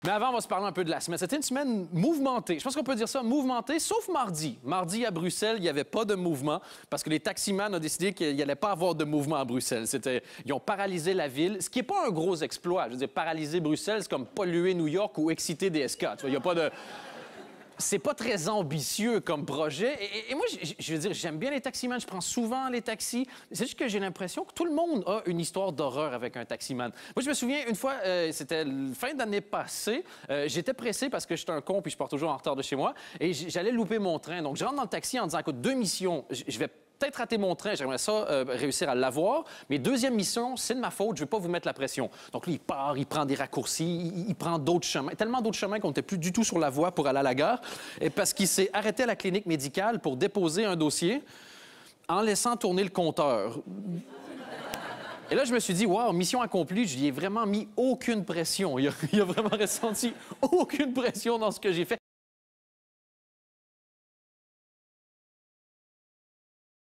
Mais avant, on va se parler un peu de la semaine. C'était une semaine mouvementée. Je pense qu'on peut dire ça, mouvementée, sauf mardi. Mardi, à Bruxelles, il n'y avait pas de mouvement parce que les taximans ont décidé qu'il n'y allait pas avoir de mouvement à Bruxelles. Ils ont paralysé la ville, ce qui n'est pas un gros exploit. Je veux dire, paralyser Bruxelles, c'est comme polluer New York ou exciter DSK. Tu vois, il n'y a pas de... C'est pas très ambitieux comme projet. Et moi, je veux dire, j'aime bien les taximans. Je prends souvent les taxis. C'est juste que j'ai l'impression que tout le monde a une histoire d'horreur avec un taximan. Moi, je me souviens, une fois, c'était fin d'année passée, j'étais pressé parce que j'étais un con puis je pars toujours en retard de chez moi et j'allais louper mon train. Donc, je rentre dans le taxi en disant, écoute, deux missions. Je vais peut-être rater mon train, j'aimerais ça réussir à l'avoir. Mais deuxième mission, c'est de ma faute, je ne veux pas vous mettre la pression. Donc là, il part, il prend des raccourcis, il prend d'autres chemins. Tellement d'autres chemins qu'on n'était plus du tout sur la voie pour aller à la gare. Et parce qu'il s'est arrêté à la clinique médicale pour déposer un dossier en laissant tourner le compteur. Et là, je me suis dit, wow, mission accomplie, je lui ai vraiment mis aucune pression. Il a vraiment ressenti aucune pression dans ce que j'ai fait.